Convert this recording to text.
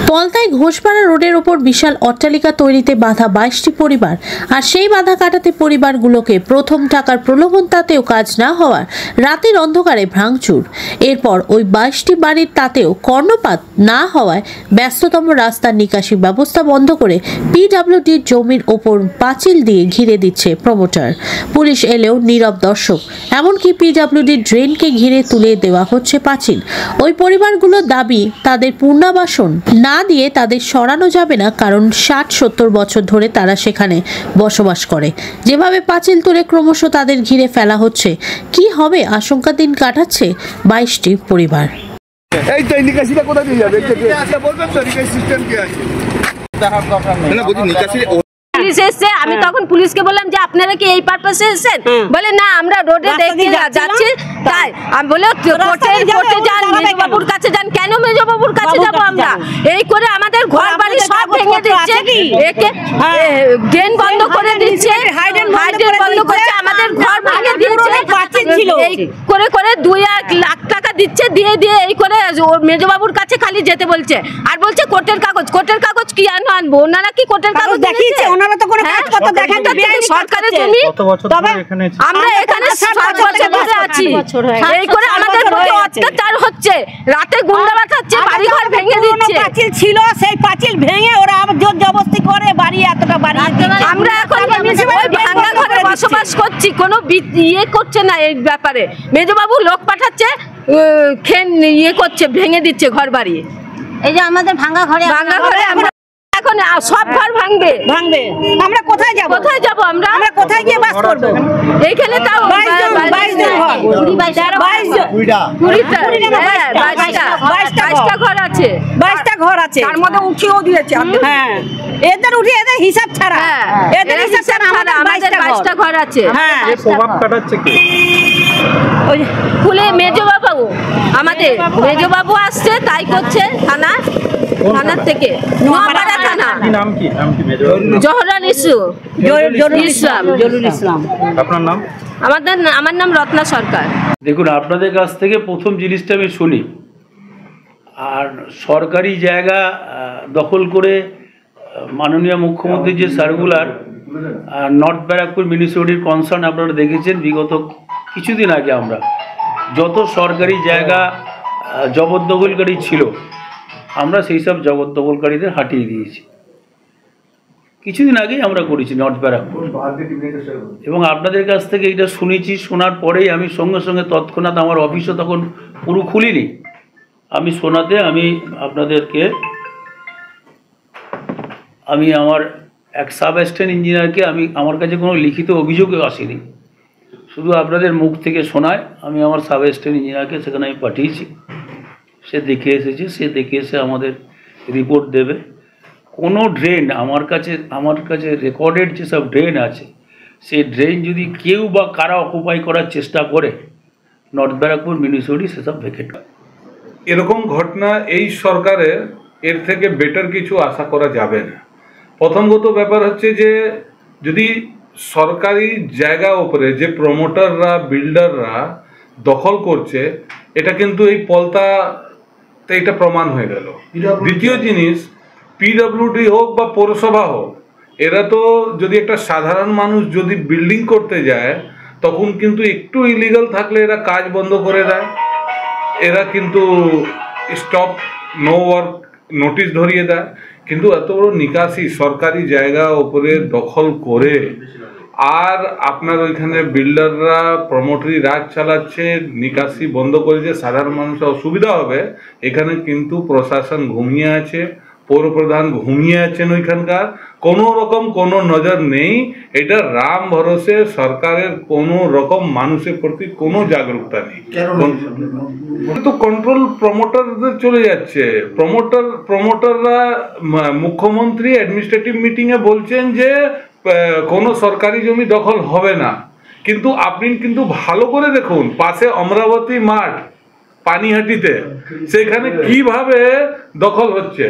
পলতায় ঘোষপাড়া রোডের ওপর বিশাল অট্টালিকা তৈরিতে বাধা 22টি পরিবার। আর সেই বাধা কাটাতে পরিবারগুলোকে প্রথম টাকার প্রলোভন তাতেও কাজ না হওয়ার রাতের অন্ধকারে ভাঙচুর। এরপর ওই 22টি বাড়ির তাতেও কর্ণপাত না হওয়ায় ব্যস্ততম রাস্তার নিকাশি ব্যবস্থা বন্ধ করে পিডব্লিউডির জমির ওপর পাঁচিল দিয়ে ঘিরে দিচ্ছে প্রমোটার। পুলিশ এলেও নীরব দর্শক, এমনকি পিডব্লিউডির ড্রেনকে ঘিরে তুলে দেওয়া হচ্ছে পাঁচিল। ওই পরিবারগুলোর দাবি, তাদের পুনর্বাসন না দিয়ে তাদের সরানো যাবে না, কারণ 60-70 বছর ধরে তারা সেখানে বসবাস করে। যেভাবে পাঁচিল তুলে ক্রমশ তাদের ঘিরে ফেলা হচ্ছে, কি হবে আশঙ্কা দিন কাটাচ্ছে 22টি পরিবার। এই তো নিকাশিটা কোথায় দিয়ে যাবে? আচ্ছা বলবেন তো নিকাশি সিস্টেম কি আছে? দেখার দরকার নেই। না বলছি নিকাশি পুলিশ এসে, আমি তখন পুলিশকে বললাম যে আপনারা কি এই পারপাসে এসেছেন? বলে না, আমরা রোডে দেখতে যাচ্ছি। তাই আমি বলে কোর্টে যান, মেজবাবুর কাছে যান। কেন মেজবাবুর কাছে যাব আমরা? এই করে আমাদের ঘর বাড়ি সব ভেঙে দিচ্ছে, একে ড্রেন বন্ধ করে দিচ্ছে, হাইড্রেন বন্ধ করছে, আমাদের ঘর ভেঙে দিয়েছে। এই করে করে 2 লাখ টাকা দিচ্ছে, দিয়ে এই করে মেজবাবুর কাছে খালি যেতে বলছে। আর বলছে কোর্টের কাগজ কি আনবো? ওনারা কি কোর্টের কাগজ দেখিয়েছে? ওনারা তো কোনো কাগজপত্র দেখেন না। সরকারের জমি, তবে আমরা এখানে 7 বছর ধরে আছি। এই করে আমাদের প্রতি অত্যাচার হচ্ছে, রাতে গুন্ডা বাঁচাচ্ছে, বাড়ি ঘর ভেঙে দিচ্ছে। পাঁচিল ছিল, সেই পাঁচিল ভেঙে ওরা জোর জবরদস্তি করে বাড়ি এতটা বাড়ি। আমরা এখন ওই ভাঙা ঘরে বসবাস করছি, কোনো ইয়ে করছে না এই ব্যাপারে। মেজবাবু লোক পাঠাচ্ছে, ইয়ে করছে, ভেঙে দিচ্ছে ঘর বাড়ি। এই যে আমাদের ভাঙা ঘরে আমরা এখন সব ঘর ভাঙবে। আমরা কোথায় যাব? আমরা কোথায় গিয়ে বাস করব? এইখানে তাও 22টা ঘর আছে, 22টা ঘর আছে, তার মধ্যে উঠিয়েও দিয়েছে। হ্যাঁ, এদের উঠিয়ে এদের হিসাব ছাড়া, এদের হিসাব ছাড়া আমাদের 22টা ঘর আছে। হ্যাঁ, প্রভাব কাটাচ্ছে কি? ওই ফুলে মেজবাবু, আমাদের মেজবাবু আসছে, তাই করছে থানার থেকে। নোয়াপাড়া থানা। নাম কি জহরান জরুল ইসলাম। আপনার নাম? আমার নাম রত্না সরকার। দেখুন, আপনাদের কাছ থেকে প্রথম জিনিসটা আমি শুনি, আর সরকারি জায়গা দখল করে মাননীয় মুখ্যমন্ত্রীর যে সার্কুলার, নর্থ ব্যারাকপুর মিউনিসিপ্যালিটির কনসার্ন আপনারা দেখেছেন। বিগত কিছুদিন আগে আমরা যত সরকারি জায়গা জবরদখলকারী ছিল, আমরা সেই সব জবরদখলকারীদের হাঁটিয়ে দিয়েছি। কিছুদিন আগেই আমরা করেছি নর্থ ব্যারাকপুর, এবং আপনাদের কাছ থেকে এটা শুনেছি। শোনার পরেই আমি সঙ্গে সঙ্গে তৎক্ষণাৎ, আমার অফিসও তখন পুরো খুলিনি, আমি শোনাতে আমি আপনাদেরকে, আমি আমার এক সাব অ্যাসিস্ট্যান্ট ইঞ্জিনিয়ারকে, আমার কাছে কোনো লিখিত অভিযোগও আসেনি, শুধু আপনাদের মুখ থেকে শোনায়। আমি আমার সাব অ্যাসিস্ট্যান্ট ইঞ্জিনিয়ারকে সেখানে আমি পাঠিয়েছি, সে দেখে এসেছে। সে দেখে এসে আমাদের রিপোর্ট দেবে। কোনো ড্রেন আমার কাছে রেকর্ডেড যেসব ড্রেন আছে, সেই ড্রেন যদি কেউ বা কারা অকুপাই করার চেষ্টা করে, নর্থ ব্যারাকপুর মিউনিসিপ্যালিটি সেসব ভেকেট। এরকম ঘটনা এই সরকারের এর থেকে বেটার কিছু আশা করা যাবে না। প্রথমগত ব্যাপার হচ্ছে যে, যদি সরকারি জায়গা উপরে যে প্রমোটাররা, বিল্ডাররা দখল করছে, এটা কিন্তু এই পলতাতে এটা প্রমাণ হয়ে গেল। দ্বিতীয় জিনিস, পিডব্লিউডি হোক বা পৌরসভা হোক, এরা তো যদি একটা সাধারণ মানুষ যদি বিল্ডিং করতে যায়, তখন কিন্তু একটু ইলিগাল থাকলে এরা কাজ বন্ধ করে দেয়। এরা কিন্তু স্টপ নো ওয়ার্ক নোটিশ ধরিয়ে দেয়। কিন্তু এত বড় নিকাশি সরকারি জায়গা উপরে দখল করে, আর আপনার ওইখানে বিল্ডাররা প্রমোটারি রাজ চালাচ্ছে, নিকাশি বন্ধ করে যে সাধারণ মানুষের অসুবিধা হবে, এখানে কিন্তু প্রশাসন ঘুমিয়ে আছে, পৌরপ্রধান ঘুমিয়ে আছেন। ওইখানকার কোনো রকম কোনো নজর নেই। এটা রাম ভরসে সরকারের কোনো রকম মানুষের প্রতি কোনো জাগরুকতা নেই। তো কন্ট্রোল প্রমোটারদের চলে যাচ্ছে। প্রমোটাররা মুখ্যমন্ত্রী অ্যাডমিনিস্ট্রেটিভ মিটিংয়ে বলছেন যে কোনো সরকারি জমি দখল হবে না, কিন্তু আপনি কিন্তু ভালো করে দেখুন, পাশে অমরাবতী মাঠ পানিহাটিতে, সেখানে কিভাবে দখল হচ্ছে।